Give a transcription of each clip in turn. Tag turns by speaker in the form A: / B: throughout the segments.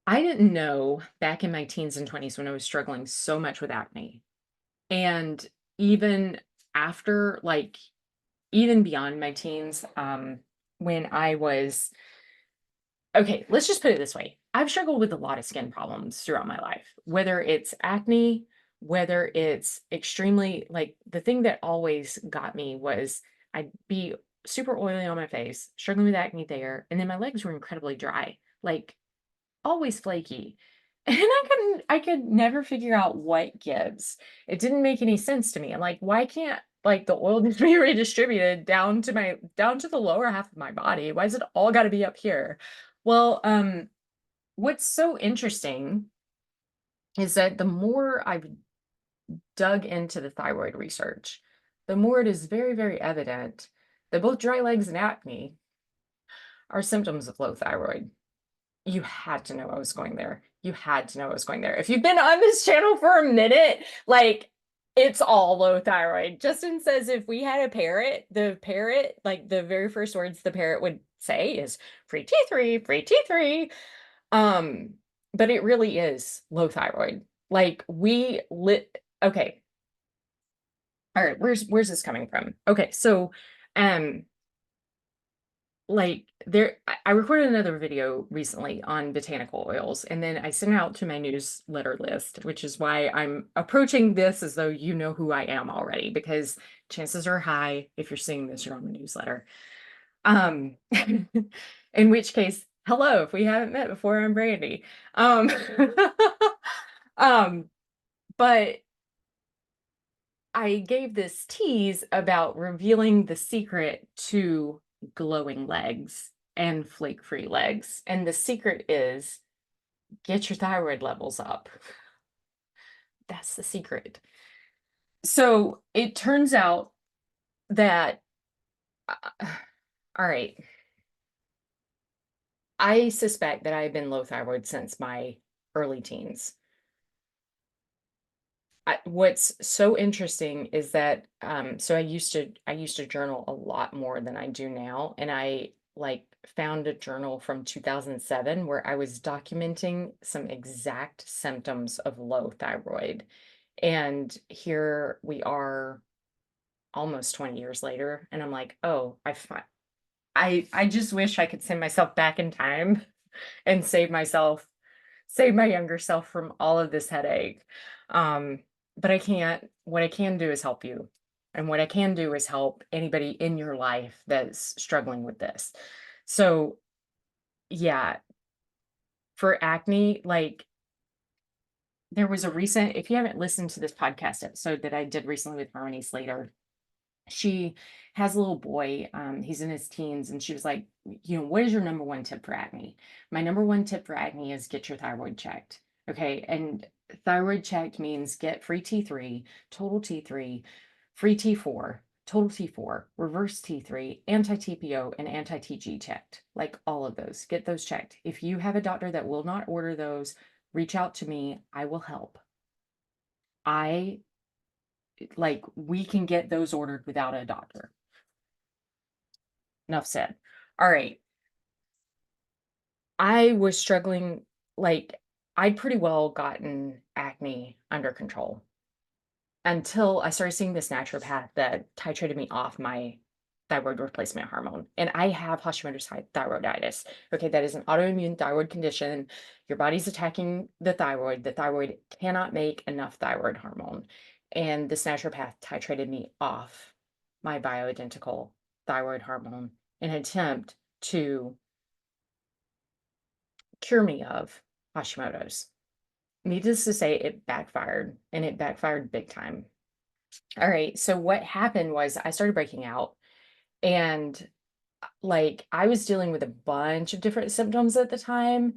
A: I didn't know back in my teens and 20s when I was struggling so much with acne. And even after, like, even beyond my teens, when I was, okay, let's just put it this way. I've struggled with a lot of skin problems throughout my life, whether it's acne, whether it's extremely, like, the thing that always got me was I'd be super oily on my face, struggling with acne there, and then my legs were incredibly dry. Like, always flaky. And I could never figure out what gives. It didn't make any sense to me. I'm like, why can't like the oil just be redistributed down to the lower half of my body? Why is it all got to be up here? Well, what's so interesting is that the more I've dug into the thyroid research, the more it is very, very evident that both dry legs and acne are symptoms of low thyroid. You had to know I was going there. You had to know I was going there. If you've been on this channel for a minute, like, it's all low thyroid. Justin says if we had a parrot, the parrot, like the very first words the parrot would say is free T3, free T3. Um, but it really is low thyroid. Like we lit okay. All right, where's this coming from? Okay, so um like I recorded another video recently on botanical oils, and then I sent it out to my newsletter list, which is why I'm approaching this as though you know who I am already, because chances are high if you're seeing this, you're on the newsletter. Um, in which case, hello, if we haven't met before, I'm Brandy. Um, um, but I gave this tease about revealing the secret to glowing legs and flake-free legs. And the secret is get your thyroid levels up. That's the secret. So it turns out that, all right, I suspect that I've been low thyroid since my early teens. What's so interesting is that so I used to journal a lot more than I do now, and I like found a journal from 2007 where I was documenting some exact symptoms of low thyroid. And here we are almost 20 years later, and I'm like, "Oh, I just wish I could send myself back in time and save my younger self from all of this headache. Um, but I can't. What I can do is help you. And what I can do is help anybody in your life that's struggling with this. So, yeah, for acne, like there was a recent, if you haven't listened to this podcast episode that I did recently with Harmony Slater, she has a little boy. He's in his teens, and she was like, you know, what is your number one tip for acne? My number one tip for acne is get your thyroid checked. Okay. And thyroid checked means get free T3, total T3, free T4, total T4, reverse T3, anti TPO, and anti TG checked. Like all of those. Get those checked. If you have a doctor that will not order those, reach out to me. I will help. I like, we can get those ordered without a doctor. Enough said. All right. I was struggling, like, I'd pretty well gotten acne under control until I started seeing this naturopath that titrated me off my thyroid replacement hormone. And I have Hashimoto's thyroiditis. Okay, that is an autoimmune thyroid condition. Your body's attacking the thyroid. The thyroid cannot make enough thyroid hormone. And this naturopath titrated me off my bioidentical thyroid hormone in an attempt to cure me of Hashimoto's. Needless to say, it backfired, and it backfired big time. All right, so what happened was I started breaking out, and like I was dealing with a bunch of different symptoms at the time.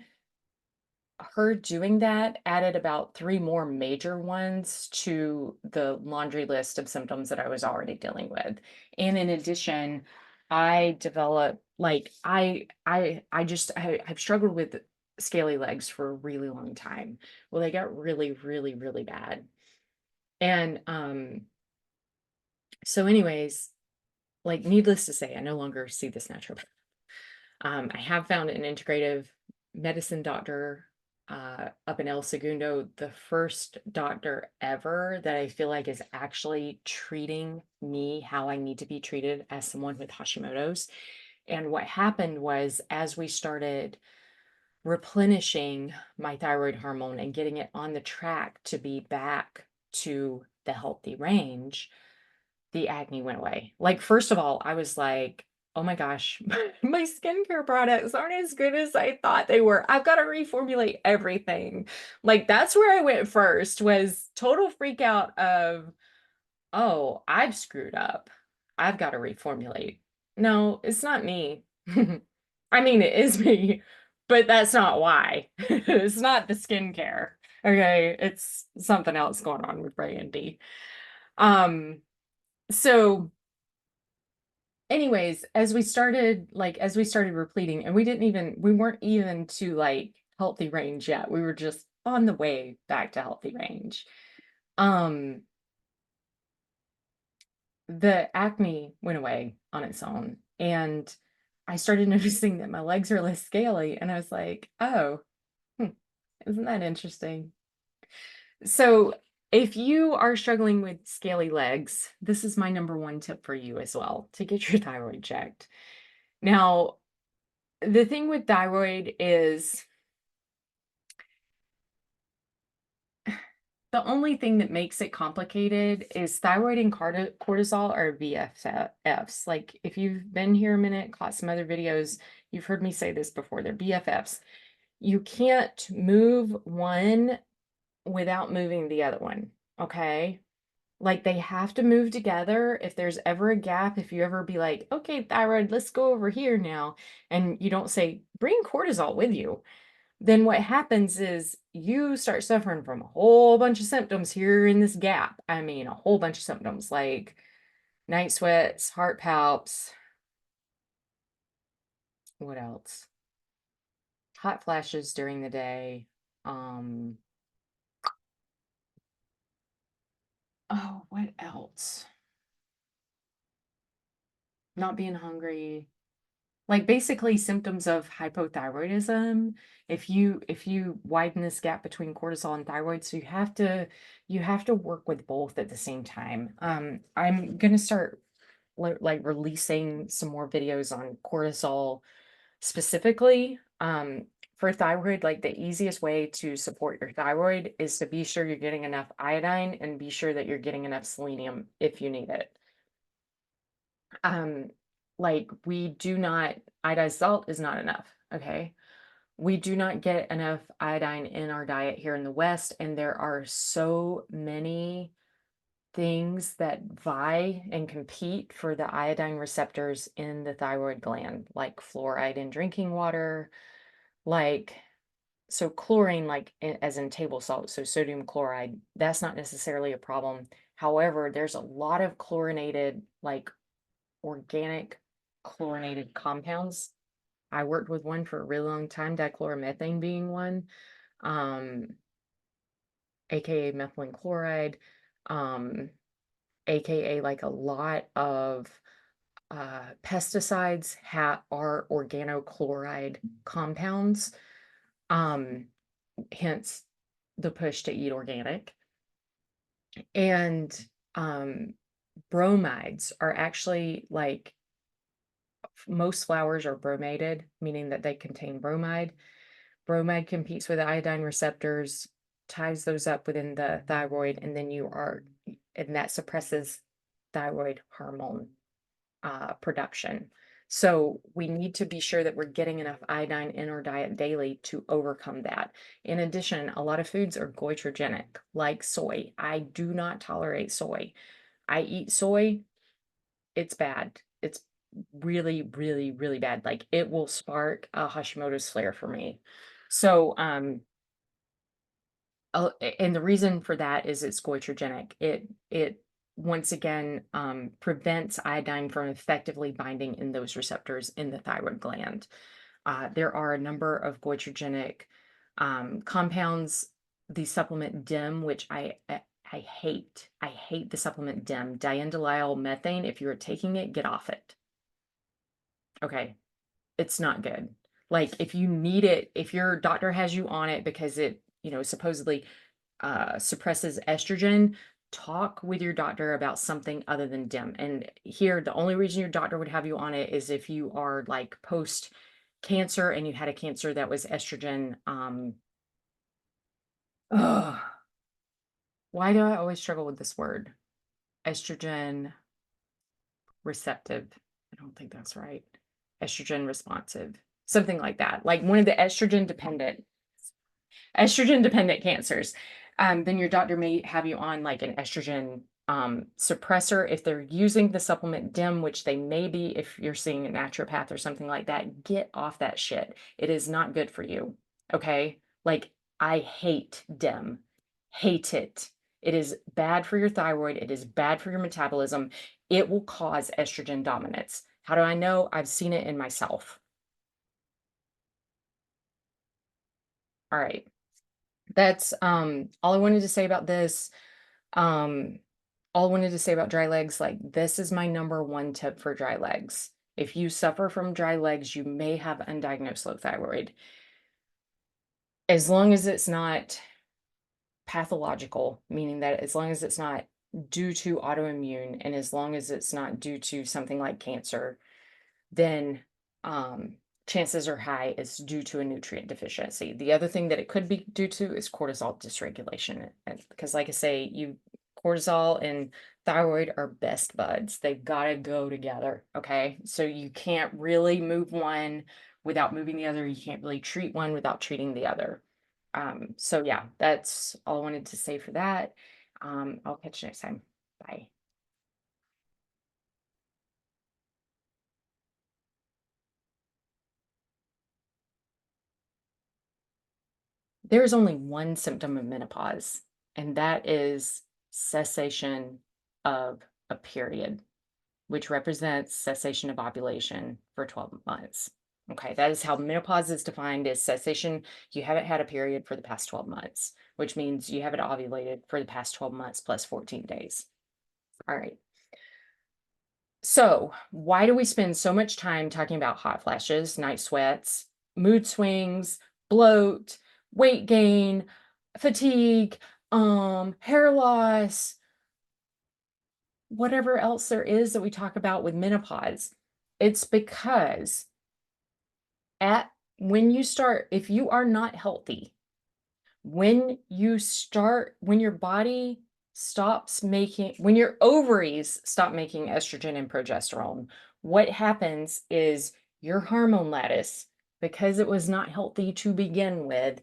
A: Her doing that added about three more major ones to the laundry list of symptoms that I was already dealing with. And in addition, I developed like I've struggled with scaly legs for a really long time. Well, they got really, really, really bad. And so anyways, like needless to say, I no longer see this naturopath. I have found an integrative medicine doctor up in El Segundo, the first doctor ever that I feel like is actually treating me how I need to be treated as someone with Hashimoto's. And what happened was, as we started replenishing my thyroid hormone and getting it on the track to be back to the healthy range, the acne went away. Like, first of all, I was like, oh my gosh, my skincare products aren't as good as I thought they were. I've got to reformulate everything. Like, that's where I went first, was total freak out of, oh, I've screwed up. I've got to reformulate. No, it's not me. I mean, it is me, but that's not why. It's not the skincare. Okay, it's something else going on with Brandy. Um, so anyways, as we started repleting, and we weren't even to like healthy range yet. We were just on the way back to healthy range. Um, the acne went away on its own, and I started noticing that my legs are less scaly, and I was like, oh, hmm, isn't that interesting? So if you are struggling with scaly legs, this is my number one tip for you as well, to get your thyroid checked. Now, the thing with thyroid is the only thing that makes it complicated is thyroid and cortisol are BFFs. Like, if you've been here a minute, caught some other videos, you've heard me say this before, they're BFFs. You can't move one without moving the other one, okay? Like, they have to move together. If there's ever a gap, if you ever be like, okay, thyroid, let's go over here now, and you don't say, bring cortisol with you, then what happens is you start suffering from a whole bunch of symptoms here in this gap. I mean, a whole bunch of symptoms like night sweats, heart palps, what else? Hot flashes during the day. Um, oh, what else? Not being hungry. Like, basically symptoms of hypothyroidism. If you widen this gap between cortisol and thyroid, so you have to work with both at the same time. I'm gonna start like releasing some more videos on cortisol specifically. For thyroid, like, the easiest way to support your thyroid is to be sure you're getting enough iodine and be sure that you're getting enough selenium if you need it. Um, like, we do not, iodized salt is not enough, okay? We do not get enough iodine in our diet here in the West, and there are so many things that vie and compete for the iodine receptors in the thyroid gland, like fluoride in drinking water, like, so chlorine, like as in table salt, so sodium chloride, that's not necessarily a problem. However, there's a lot of chlorinated, like organic chlorinated compounds. I worked with one for a really long time, dichloromethane being one, um, aka methylene chloride, um, aka like a lot of pesticides are organochloride compounds, um, hence the push to eat organic. And bromides are actually like, most flowers are bromated, meaning that they contain bromide. Bromide competes with iodine receptors, ties those up within the thyroid, and then and that suppresses thyroid hormone production. So we need to be sure that we're getting enough iodine in our diet daily to overcome that. In addition, a lot of foods are goitrogenic, like soy. I do not tolerate soy. I eat soy, it's bad. It's really, really, really bad. Like, it will spark a Hashimoto's flare for me. So, and the reason for that is it's goitrogenic. It once again prevents iodine from effectively binding in those receptors in the thyroid gland. There are a number of goitrogenic compounds. The supplement DIM, which I hate. I hate the supplement DIM, diendalyl methane. If you're taking it, get off it. Okay, it's not good. Like, if you need it, if your doctor has you on it because it, supposedly suppresses estrogen, talk with your doctor about something other than DIM. And here, the only reason your doctor would have you on it is if you are like post cancer and you had a cancer that was estrogen. Ugh, why do I always struggle with this word? Estrogen receptive. I don't think that's right. Estrogen responsive, something like that. Like one of the estrogen dependent cancers, then your doctor may have you on like an estrogen suppressor. If they're using the supplement DIM, which they may be if you're seeing a naturopath or something like that, get off that shit. It is not good for you. Okay? Like, I hate DIM. Hate it. It is bad for your thyroid. It is bad for your metabolism. It will cause estrogen dominance. How do I know? I've seen it in myself. All right. That's all I wanted to say about this. Um, all I wanted to say about dry legs, like this is my number one tip for dry legs. If you suffer from dry legs, you may have undiagnosed low thyroid. As long as it's not pathological, meaning that as long as it's not due to autoimmune and as long as it's not due to something like cancer, then um, chances are high it's due to a nutrient deficiency. The other thing that it could be due to is cortisol dysregulation. Because, like I say, cortisol and thyroid are best buds. They've got to go together. Okay. So you can't really move one without moving the other. You can't really treat one without treating the other. So, yeah, that's all I wanted to say for that. I'll catch you next time. Bye. There's only one symptom of menopause, and that is cessation of a period, which represents cessation of ovulation for 12 months. Okay, that is how menopause is defined as cessation. You haven't had a period for the past 12 months, which means you haven't ovulated for the past 12 months plus 14 days. All right. So, why do we spend so much time talking about hot flashes, night sweats, mood swings, bloat, weight gain, fatigue, hair loss, whatever else there is that we talk about with menopause? It's because at when you start, if you are not healthy, when your body stops making, when your ovaries stop making estrogen and progesterone, what happens is your hormone lattice, because it was not healthy to begin with,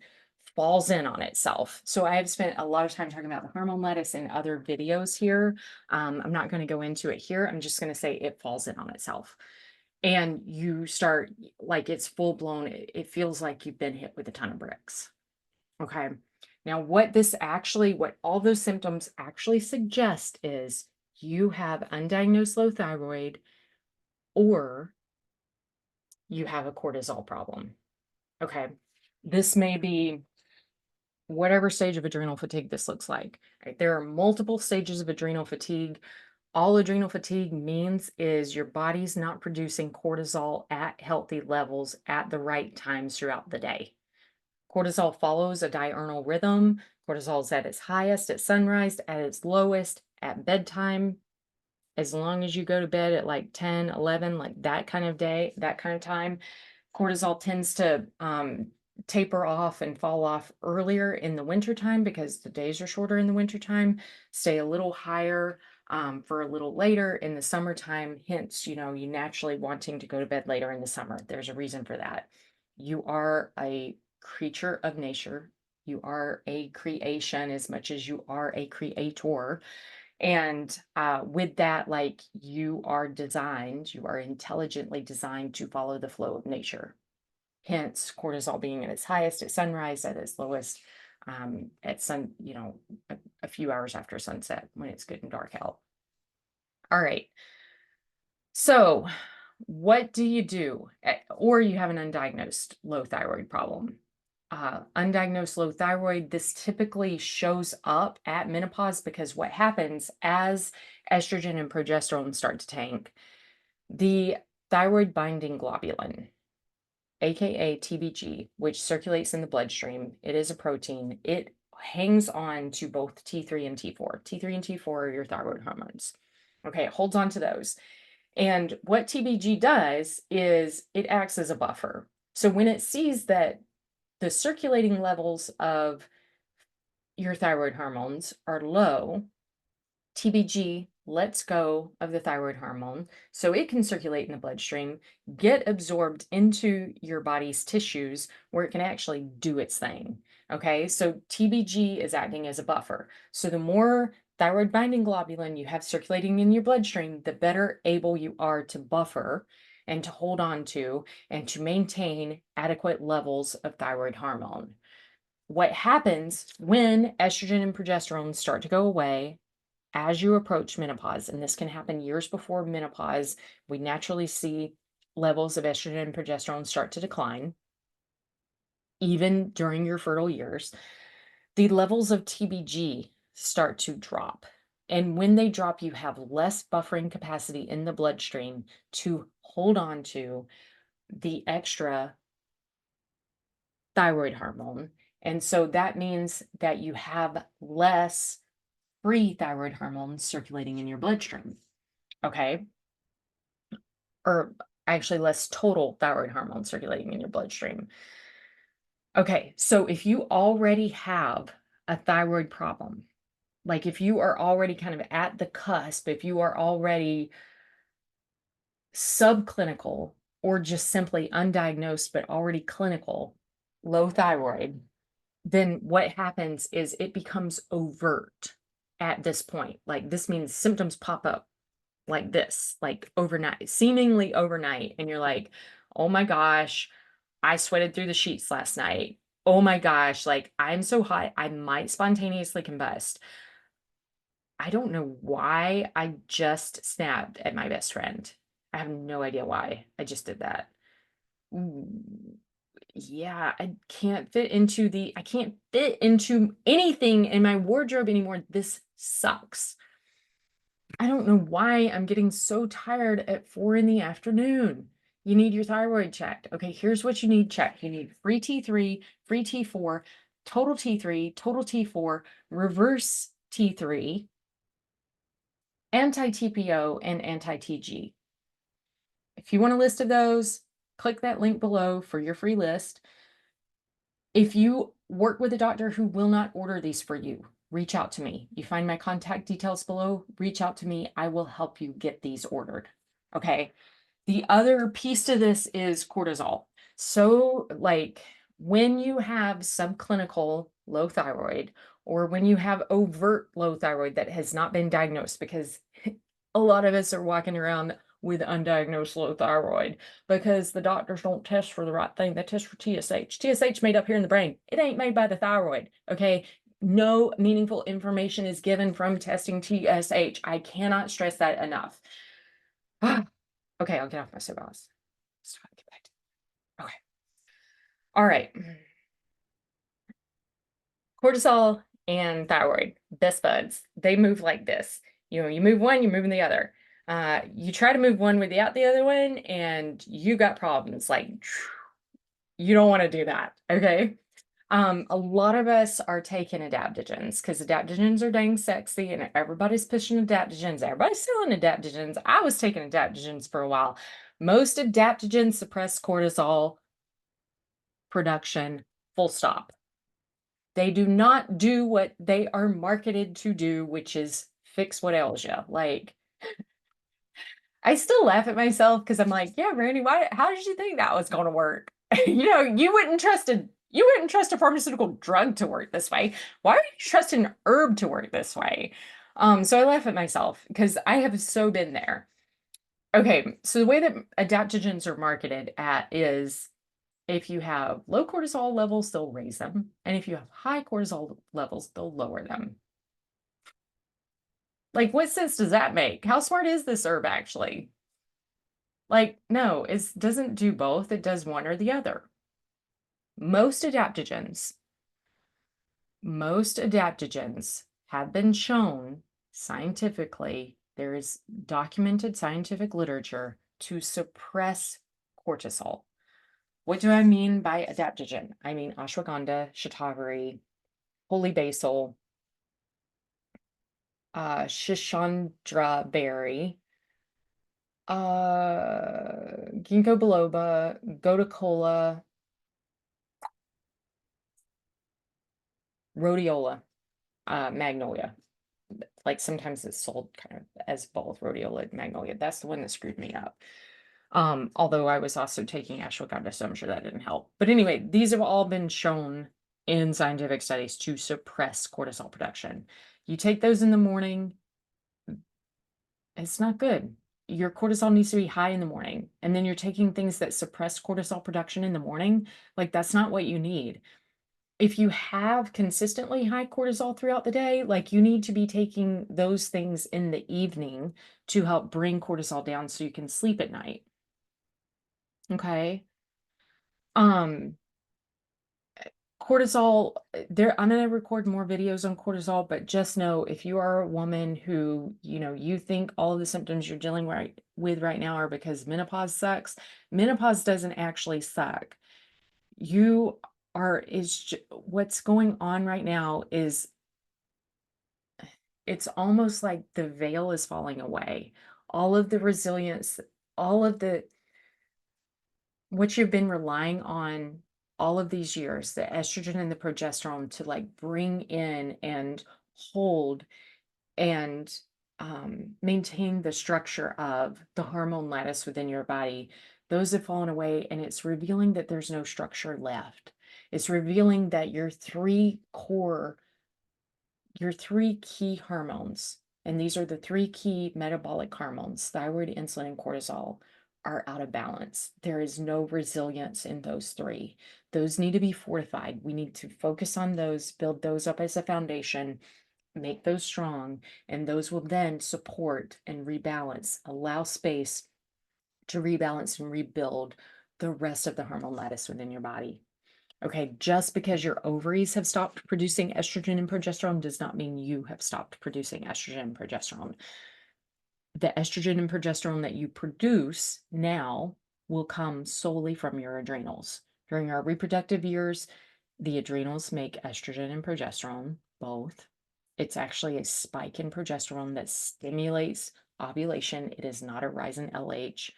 A: falls in on itself. So I have spent a lot of time talking about the hormone lattice in other videos here. I'm not going to go into it here. I'm just going to say it falls in on itself. And you start, like, it's full blown, it feels like you've been hit with a ton of bricks. Okay. Now, what all those symptoms actually suggest is you have undiagnosed low thyroid or you have a cortisol problem. Okay. This may be whatever stage of adrenal fatigue this looks like. Right? There are multiple stages of adrenal fatigue. All adrenal fatigue means is your body's not producing cortisol at healthy levels at the right times throughout the day. Cortisol follows a diurnal rhythm. Cortisol is at its highest at sunrise, at its lowest at bedtime. As long as you go to bed at like 10, 11, like that kind of day, that kind of time, cortisol tends to taper off and fall off earlier in the wintertime because the days are shorter in the wintertime, stay a little higher for a little later in the summertime. Hence, you naturally wanting to go to bed later in the summer. There's a reason for that. You are a creature of nature. You are a creation as much as you are a creator. And with that, like you are intelligently designed to follow the flow of nature. Hence, cortisol being at its highest at sunrise, at its lowest at a few hours after sunset when it's good and dark out. All right. So, what do you do? Or you have an undiagnosed low thyroid problem. Undiagnosed low thyroid, this typically shows up at menopause because what happens as estrogen and progesterone start to tank, the thyroid binding globulin, aka TBG, which circulates in the bloodstream. It is a protein. It hangs on to both T3 and T4. T3 and T4 are your thyroid hormones. Okay, it holds on to those. And what TBG does is it acts as a buffer. So when it sees that the circulating levels of your thyroid hormones are low, TBG lets go of the thyroid hormone so it can circulate in the bloodstream, get absorbed into your body's tissues where it can actually do its thing. Okay, so TBG is acting as a buffer. So the more thyroid binding globulin you have circulating in your bloodstream, the better able you are to buffer and to hold on to and to maintain adequate levels of thyroid hormone. What happens when estrogen and progesterone start to go away as you approach menopause, and this can happen years before menopause, we naturally see levels of estrogen and progesterone start to decline, even during your fertile years. The levels of TBG start to drop. And when they drop, you have less buffering capacity in the bloodstream to hold on to the extra thyroid hormone. And so that means that you have less free thyroid hormones circulating in your bloodstream. Okay. Or actually less total thyroid hormone circulating in your bloodstream. Okay, so if you already have a thyroid problem, like if you are already kind of at the cusp, if you are already subclinical or just simply undiagnosed but already clinical low thyroid, then what happens is it becomes overt at this point. Like this means symptoms pop up like this, like overnight, seemingly overnight. And you're like, oh my gosh, I sweated through the sheets last night. Oh my gosh, like I'm so hot, I might spontaneously combust. I don't know why I just snapped at my best friend. I have no idea why. I just did that. Ooh, yeah, I can't fit into anything in my wardrobe anymore. This sucks. I don't know why I'm getting so tired at 4 in the afternoon. You need your thyroid checked. Okay, here's what you need checked. You need free T3, free T4, total T3, total T4, reverse T3, anti-TPO, and anti-TG. If you want a list of those, click that link below for your free list. If you work with a doctor who will not order these for you, reach out to me. You find my contact details below, reach out to me. I will help you get these ordered. Okay. The other piece to this is cortisol. So, like when you have subclinical low thyroid, or when you have overt low thyroid that has not been diagnosed, because a lot of us are walking around with undiagnosed low thyroid because the doctors don't test for the right thing. They test for TSH. TSH made up here in the brain. It ain't made by the thyroid. Okay. No meaningful information is given from testing TSH. I cannot stress that enough. Okay, I'll get off my soapbox. Let's try to get back to. Okay. All right. Cortisol and thyroid, best buds. They move like this. You know, you move one, you're moving the other. You try to move one without the other one, and you got problems. Like, you don't want to do that. Okay. A lot of us are taking adaptogens because adaptogens are dang sexy and everybody's pushing adaptogens. Everybody's selling adaptogens. I was taking adaptogens for a while. Most adaptogens suppress cortisol production, full stop. They do not do what they are marketed to do, which is fix what ails you. Like, I still laugh at myself because I'm like, yeah, Randy, how did you think that was going to work? You wouldn't trust a pharmaceutical drug to work this way. Why would you trust an herb to work this way? So I laugh at myself because I have so been there. Okay, so the way that adaptogens are marketed at is if you have low cortisol levels, they'll raise them. And if you have high cortisol levels, they'll lower them. Like, what sense does that make? How smart is this herb actually? Like, no, it doesn't do both. It does one or the other. Most adaptogens, most adaptogens have been shown scientifically, there is documented scientific literature to suppress cortisol. What do I mean by adaptogen? I mean ashwagandha, shatavari, holy basil, shishandra berry, ginkgo biloba, gotu kola, rhodiola, magnolia. Like sometimes it's sold kind of as both rhodiola and magnolia. That's the one that screwed me up. Although I was also taking ashwagandha, so I'm sure that didn't help. But anyway, these have all been shown in scientific studies to suppress cortisol production. You take those in the morning, it's not good. Your cortisol needs to be high in the morning, and then you're taking things that suppress cortisol production in the morning. Like, that's not what you need. If you have consistently high cortisol throughout the day, like, you need to be taking those things in the evening to help bring cortisol down so you can sleep at night. Okay. Um, Cortisol, there, I'm going to record more videos on cortisol, but just know if you are a woman who, you think all of the symptoms you're dealing with right now are because menopause sucks, menopause doesn't actually suck. You what's going on right now is it's almost like the veil is falling away. All of the resilience, all of the what you've been relying on all of these years, the estrogen and the progesterone to like bring in and hold and maintain the structure of the hormone lattice within your body, those have fallen away, and it's revealing that there's no structure left. It's revealing that your three key hormones, and these are the three key metabolic hormones, thyroid, insulin, and cortisol, are out of balance. There is no resilience in those three. Those need to be fortified. We need to focus on those, build those up as a foundation, make those strong, and those will then support and rebalance, allow space to rebalance and rebuild the rest of the hormone lattice within your body. Okay, just because your ovaries have stopped producing estrogen and progesterone does not mean you have stopped producing estrogen and progesterone. The estrogen and progesterone that you produce now will come solely from your adrenals. During our reproductive years, the adrenals make estrogen and progesterone, both. It's actually a spike in progesterone that stimulates ovulation. It is not a rise in LH.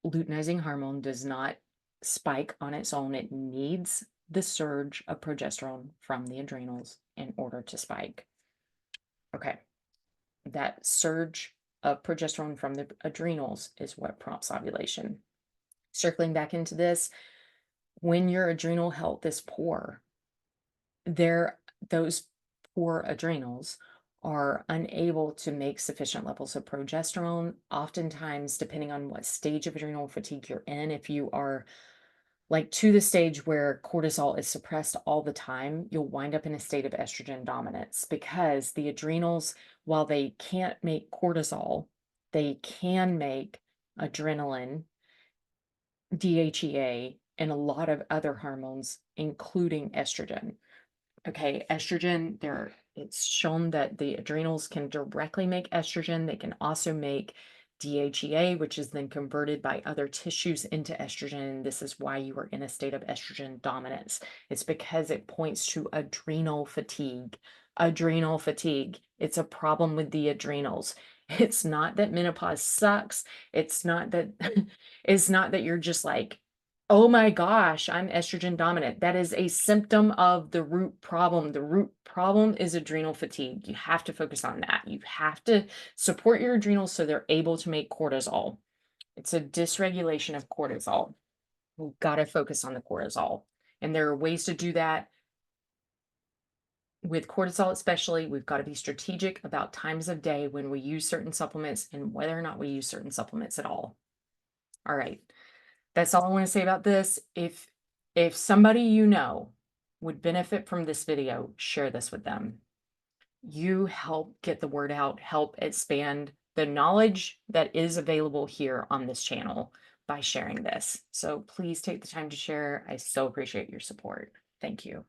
A: Luteinizing hormone does not spike on its own. It needs the surge of progesterone from the adrenals in order to spike. Okay, that surge of progesterone from the adrenals is what prompts ovulation. Circling back into this, when your adrenal health is poor, those poor adrenals are unable to make sufficient levels of progesterone. Oftentimes, depending on what stage of adrenal fatigue you're in, if you are like to the stage where cortisol is suppressed all the time, you'll wind up in a state of estrogen dominance because the adrenals, while they can't make cortisol, they can make adrenaline, DHEA, and a lot of other hormones, including estrogen. Okay, estrogen, it's shown that the adrenals can directly make estrogen. They can also make DHEA, which is then converted by other tissues into estrogen. This is why you are in a state of estrogen dominance. It's because it points to adrenal fatigue. Adrenal fatigue. It's a problem with the adrenals. It's not that menopause sucks. It's not that it's not that you're just like, oh my gosh, I'm estrogen dominant. That is a symptom of the root problem. The root problem is adrenal fatigue. You have to focus on that. You have to support your adrenals so they're able to make cortisol. It's a dysregulation of cortisol. We've got to focus on the cortisol. And there are ways to do that. With cortisol, especially, we've got to be strategic about times of day when we use certain supplements and whether or not we use certain supplements at all. All right. That's all I want to say about this. If somebody you know would benefit from this video, share this with them. You help get the word out, help expand the knowledge that is available here on this channel by sharing this. So please take the time to share. I so appreciate your support. Thank you.